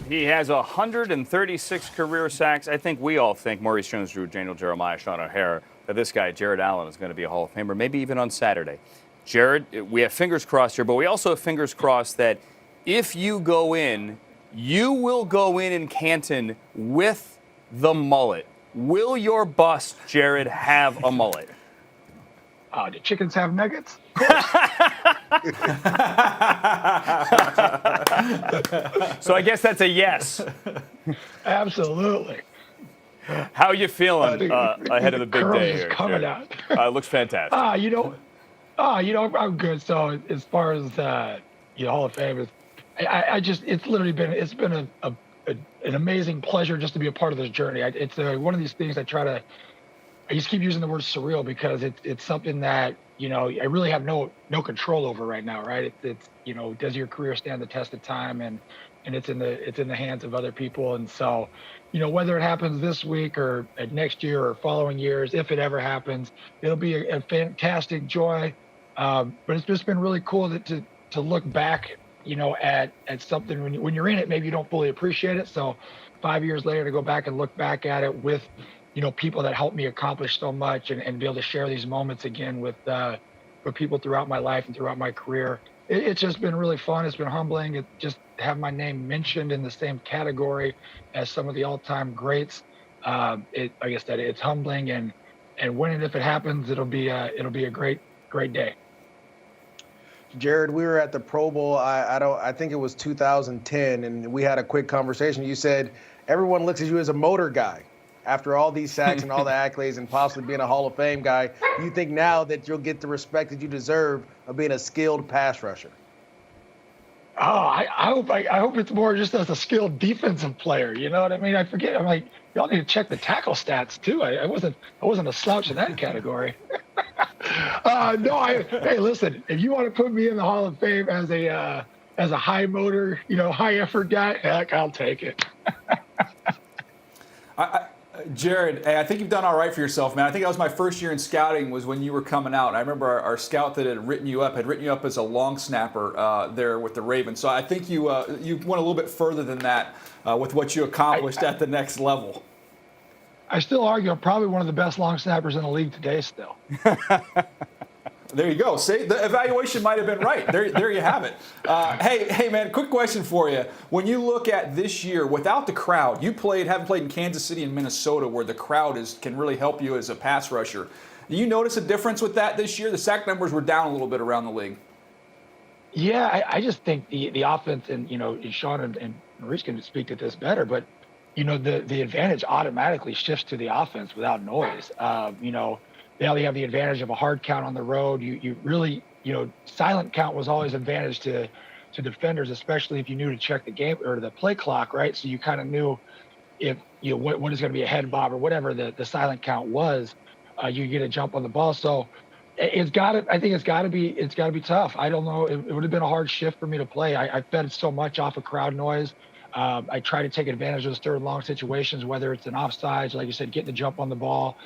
He has 136 career sacks. I think we all think Maurice Jones-Drew, Daniel Jeremiah, Sean O'Hara, that this guy, Jared Allen, is going to be a Hall of Famer, maybe even on Saturday. Jared, we have fingers crossed here, but we also have fingers crossed that if you go in, you will go in Canton with the mullet. Will your bust, Jared, have a mullet? Do chickens have nuggets? So I guess that's a yes. Absolutely. How you feeling ahead of the big day here? Coming out. It looks fantastic. I'm good. So as far as Hall of Fame is, it's literally been an amazing pleasure just to be a part of this journey. It's one of these things I just keep using the word surreal because it's something that I really have no control over right now, right? It's does your career stand the test of time, and it's in the hands of other people, and so whether it happens this week or next year or following years, if it ever happens, it'll be a fantastic joy. But it's just been really cool to look back, at something when you're in it, maybe you don't fully appreciate it. So 5 years later to go back and look back at it with people that helped me accomplish so much and be able to share these moments again with people throughout my life and throughout my career. It's just been really fun. It's been humbling. Just to have my name mentioned in the same category as some of the all-time greats. Like I said, it's humbling, and when and if it happens, it'll be a great day. Jared, we were at the Pro Bowl. I think it was 2010, and we had a quick conversation. You said everyone looks at you as a motor guy. After all these sacks and all the accolades and possibly being a Hall of Fame guy, you think now that you'll get the respect that you deserve of being a skilled pass rusher? Oh, I hope it's more just as a skilled defensive player. You know what I mean? I forget. I'm like, y'all need to check the tackle stats too. I wasn't a slouch in that category. Hey, listen, if you want to put me in the Hall of Fame as a high motor, high effort guy, heck, I'll take it. Jared, hey, I think you've done all right for yourself, man. I think that was my first year in scouting was when you were coming out. I remember our scout that had written you up as a long snapper there with the Ravens. So I think you went a little bit further than that with what you accomplished at the next level. I still argue I'm probably one of the best long snappers in the league today still. There you go. See, the evaluation might have been right. There you have it. Hey, man, quick question for you. When you look at this year, without the crowd, haven't played in Kansas City and Minnesota where the crowd can really help you as a pass rusher. Do you notice a difference with that this year? The sack numbers were down a little bit around the league. Yeah, I just think the offense, and Sean and Maurice can speak to this better, but the advantage automatically shifts to the offense without noise. Now you have the advantage of a hard count on the road. You really, silent count was always an advantage to defenders, especially if you knew to check the game or the play clock, right? So you kind of knew if what is going to be a head bob or whatever the silent count was, you get a jump on the ball. So I think it's got to be tough. I don't know. It would have been a hard shift for me to play. I fed so much off of crowd noise. I try to take advantage of those third and long situations, whether it's an offsides, like you said, getting the jump on the ball.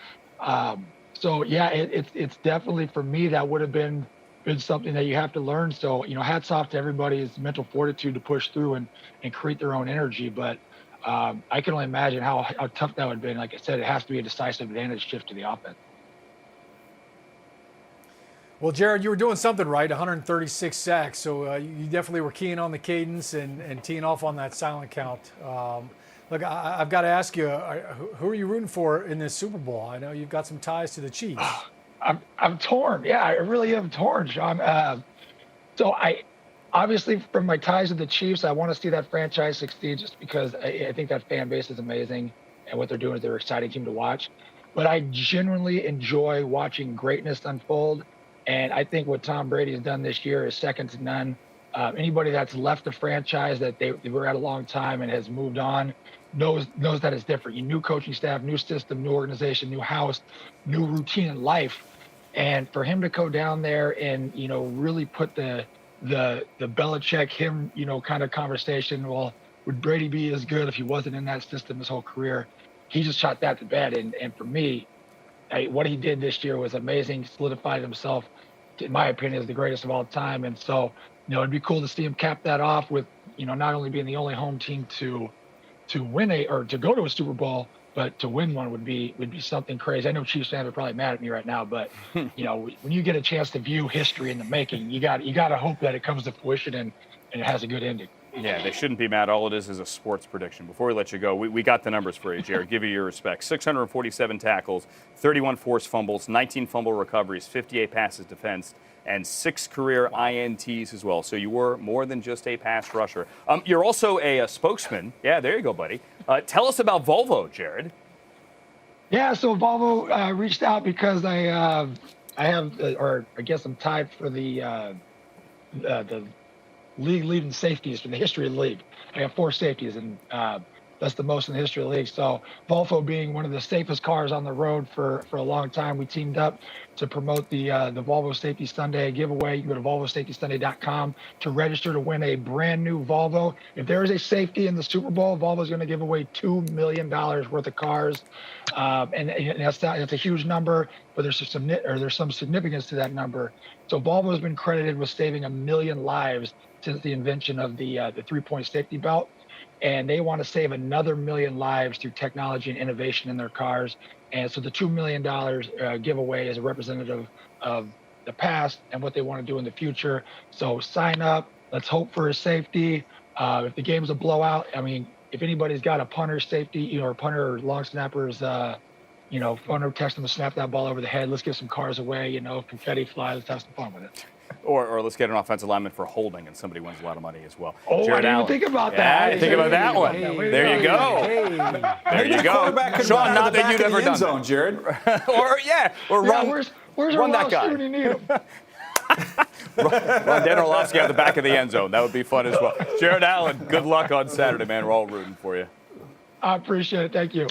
So yeah, it's definitely for me that would have been something that you have to learn. So hats off to everybody's mental fortitude to push through and create their own energy. But I can only imagine how tough that would have been. Like I said, it has to be a decisive advantage shift to the offense. Well, Jared, you were doing something right, 136 sacks. So you definitely were keying on the cadence and teeing off on that silent count. Look, I've got to ask you, who are you rooting for in this Super Bowl? I know you've got some ties to the Chiefs. I'm torn. Yeah, I really am torn, Sean. So I obviously, from my ties to the Chiefs, I want to see that franchise succeed just because I think that fan base is amazing and what they're doing is they're an exciting team to watch. But I genuinely enjoy watching greatness unfold. And I think what Tom Brady has done this year is second to none. Anybody that's left the franchise that they were at a long time and has moved on knows that it's different. New coaching staff, new system, new organization, new house, new routine in life. And for him to go down there and, really put the Belichick, him, kind of conversation, well, would Brady be as good if he wasn't in that system his whole career? He just shot that to bed. And for me, what he did this year was amazing, solidified himself, in my opinion, as the greatest of all time. And so, it'd be cool to see him cap that off with, not only being the only home team to win or to go to a Super Bowl, but to win one would be something crazy. I know Chiefs fans are probably mad at me right now, but when you get a chance to view history in the making, you got to hope that it comes to fruition and it has a good ending. Yeah, they shouldn't be mad. All it is a sports prediction. Before we let you go, we got the numbers for you, Jared. Give you your respect. 647 tackles, 31 forced fumbles, 19 fumble recoveries, 58 passes defensed, and 6 career INTs as well. So you were more than just a pass rusher. You're also a spokesman. Yeah, there you go, buddy. Tell us about Volvo, Jared. Yeah, so Volvo reached out because I have, or I guess I'm tied for the league leading safeties in the history of the league. I have 4 safeties, and that's the most in the history of the league. So Volvo being one of the safest cars on the road for a long time, we teamed up to promote the Volvo Safety Sunday giveaway. You can go to VolvoSafetySunday.com to register to win a brand new Volvo. If there is a safety in the Super Bowl, Volvo is going to give away $2 million worth of cars, and that's a huge number. But there's some significance to that number. So Volvo has been credited with saving 1 million lives since the invention of the 3-point safety belt. And they want to save another 1 million lives through technology and innovation in their cars. And so the $2 million giveaway is a representative of the past and what they want to do in the future. So sign up. Let's hope for a safety. If the game's a blowout, I mean, if anybody's got a punter safety, or punter or long snappers, punter text them to snap that ball over the head. Let's give some cars away. Confetti flies. Let's have some fun with it. Or let's get an offensive lineman for holding, and somebody wins a lot of money as well. Oh, Jared I didn't Allen. even think about Yeah, that. I think about that one. Hey, There you go. Hey. There you go. Quarterback could Sean, run out not of the that back you'd of the ever end done zone, Jared. that. or Yeah, run. where's run that Orlovsky guy. when you need him? Run Dan Orlovsky out the back of the end zone. That would be fun as well. Jared Allen, good luck on Saturday, man. We're all rooting for you. I appreciate it. Thank you.